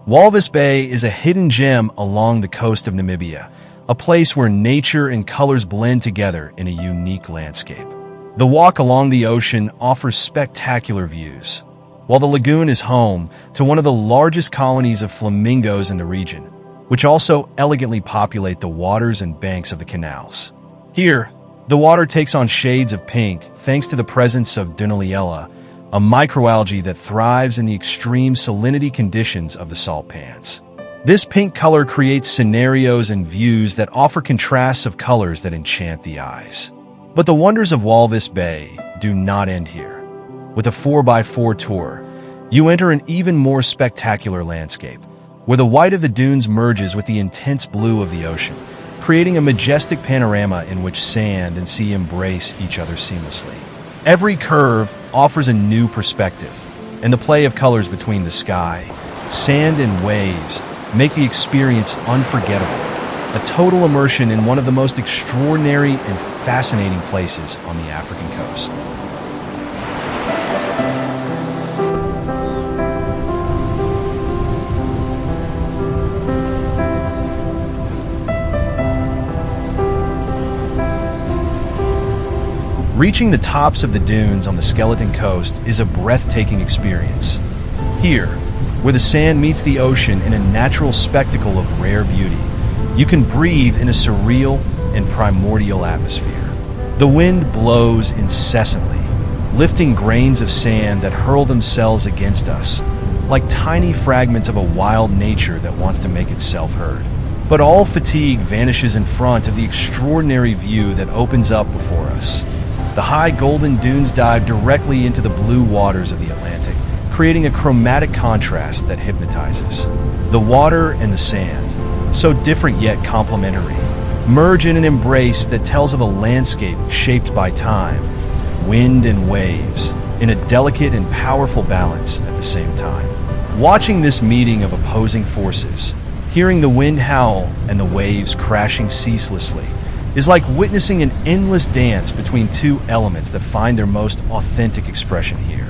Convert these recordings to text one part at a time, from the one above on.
Walvis Bay is a hidden gem along the coast of Namibia, a place where nature and colors blend together in a unique landscape. The walk along the ocean offers spectacular views, while the lagoon is home to one of the largest colonies of flamingos in the region, which also elegantly populate the waters and banks of the canals. Here, the water takes on shades of pink thanks to the presence of Dunaliella, a microalgae that thrives in the extreme salinity conditions of the salt pans. This pink color creates scenarios and views that offer contrasts of colors that enchant the eyes. But the wonders of Walvis Bay do not end here. With a 4x4 tour, you enter an even more spectacular landscape, where the white of the dunes merges with the intense blue of the ocean, creating a majestic panorama in which sand and sea embrace each other seamlessly. Every curve offers a new perspective, and the play of colors between the sky, sand, and waves make the experience unforgettable, a total immersion in one of the most extraordinary and fascinating places on the African coast. Reaching the tops of the dunes on the Skeleton Coast is a breathtaking experience. Here, where the sand meets the ocean in a natural spectacle of rare beauty, you can breathe in a surreal and primordial atmosphere. The wind blows incessantly, lifting grains of sand that hurl themselves against us, like tiny fragments of a wild nature that wants to make itself heard. But all fatigue vanishes in front of the extraordinary view that opens up before us. The high golden dunes dive directly into the blue waters of the Atlantic, creating a chromatic contrast that hypnotizes. The water and the sand, so different yet complementary, merge in an embrace that tells of a landscape shaped by time, wind, and waves, in a delicate and powerful balance at the same time. Watching this meeting of opposing forces, hearing the wind howl and the waves crashing ceaselessly, is like witnessing an endless dance between two elements that find their most authentic expression here.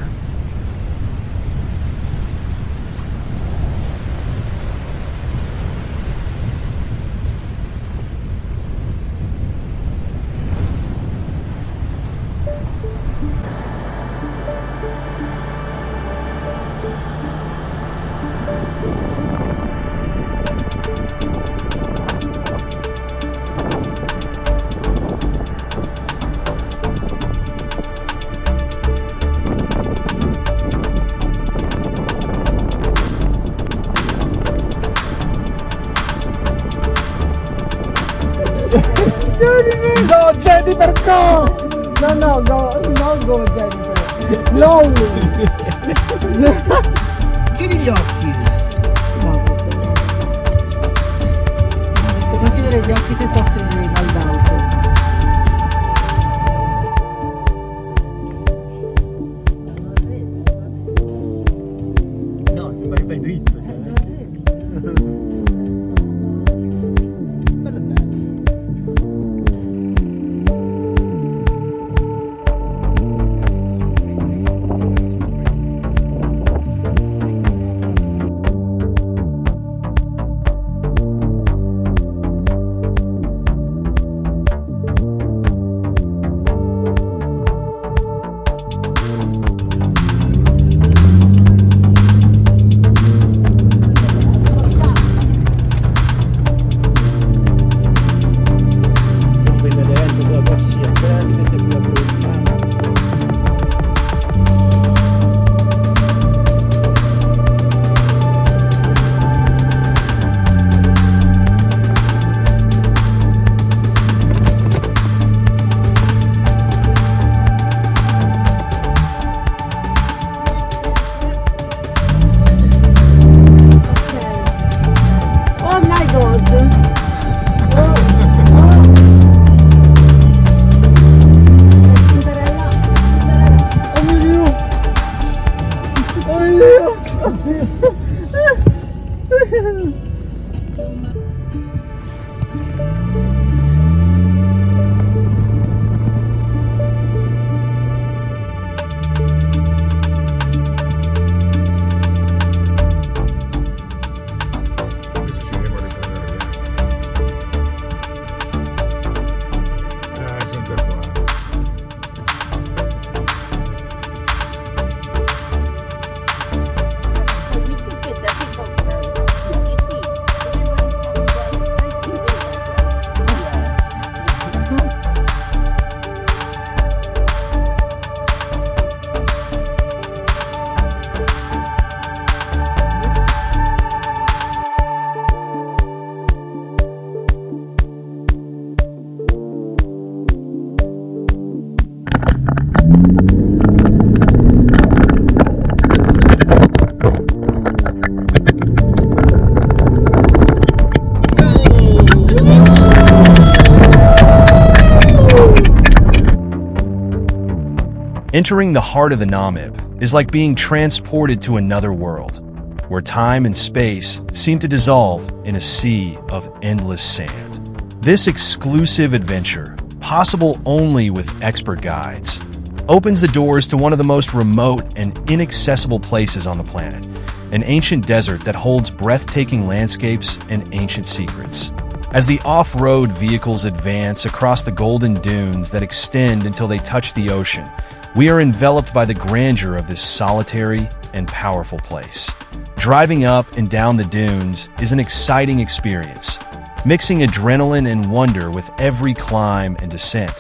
Go Jennifer, go! No, go Jennifer. Slowly. Chiudi gli occhi. No, non chiudere gli occhi se soffri dall'auto. No, se vai dritto, cioè. Entering the heart of the Namib is like being transported to another world, where time and space seem to dissolve in a sea of endless sand. This exclusive adventure, possible only with expert guides, opens the doors to one of the most remote and inaccessible places on the planet, an ancient desert that holds breathtaking landscapes and ancient secrets. As the off-road vehicles advance across the golden dunes that extend until they touch the ocean, we are enveloped by the grandeur of this solitary and powerful place. Driving up and down the dunes is an exciting experience, mixing adrenaline and wonder with every climb and descent,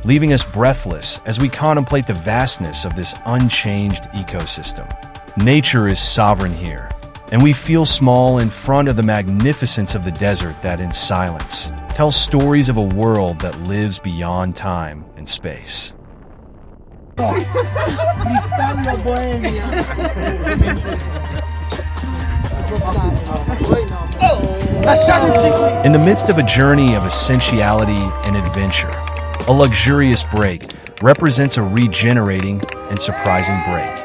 leaving us breathless as we contemplate the vastness of this unchanged ecosystem. Nature is sovereign here, and we feel small in front of the magnificence of the desert that, in silence, tells stories of a world that lives beyond time and space. In the midst of a journey of essentiality and adventure, a luxurious break represents a regenerating and surprising break.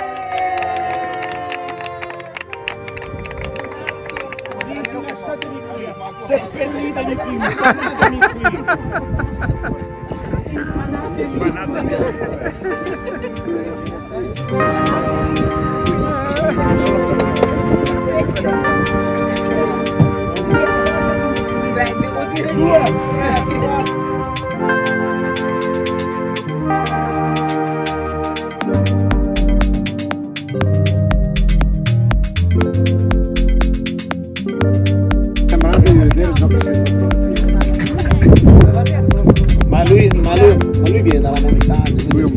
Ma lui viene dalla montagna, lui è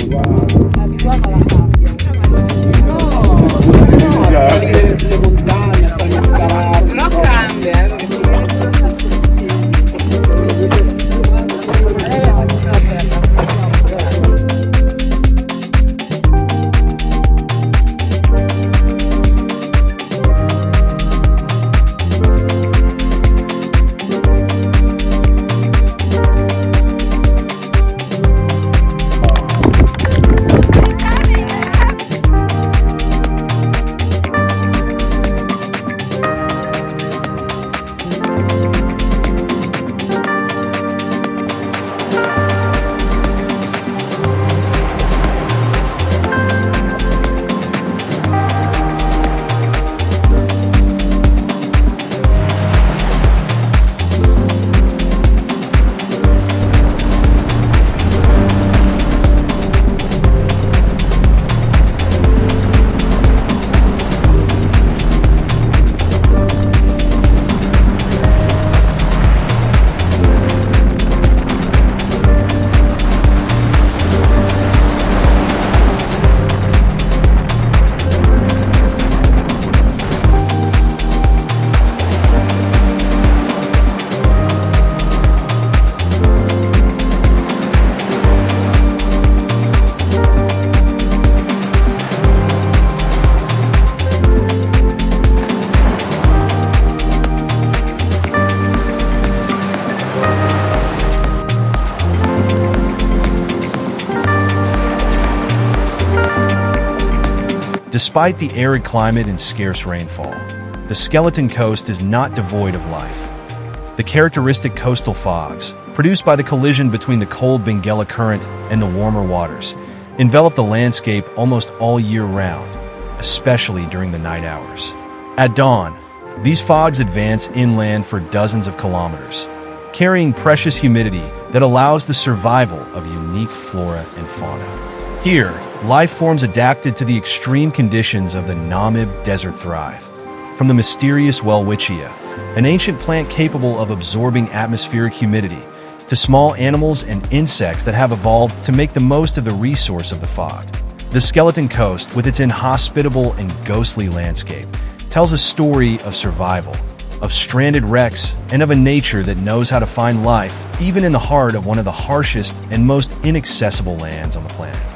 Abituato alla sabbia. a salire sulle montagne, a fare scalare. No cambia, Despite the arid climate and scarce rainfall, the Skeleton Coast is not devoid of life. The characteristic coastal fogs, produced by the collision between the cold Benguela Current and the warmer waters, envelop the landscape almost all year round, especially during the night hours. At dawn, these fogs advance inland for dozens of kilometers, carrying precious humidity that allows the survival of unique flora and fauna. Here, life forms adapted to the extreme conditions of the Namib Desert thrive. From the mysterious Welwitschia, an ancient plant capable of absorbing atmospheric humidity, to small animals and insects that have evolved to make the most of the resource of the fog. The Skeleton Coast, with its inhospitable and ghostly landscape, tells a story of survival, of stranded wrecks, and of a nature that knows how to find life even in the heart of one of the harshest and most inaccessible lands on the planet.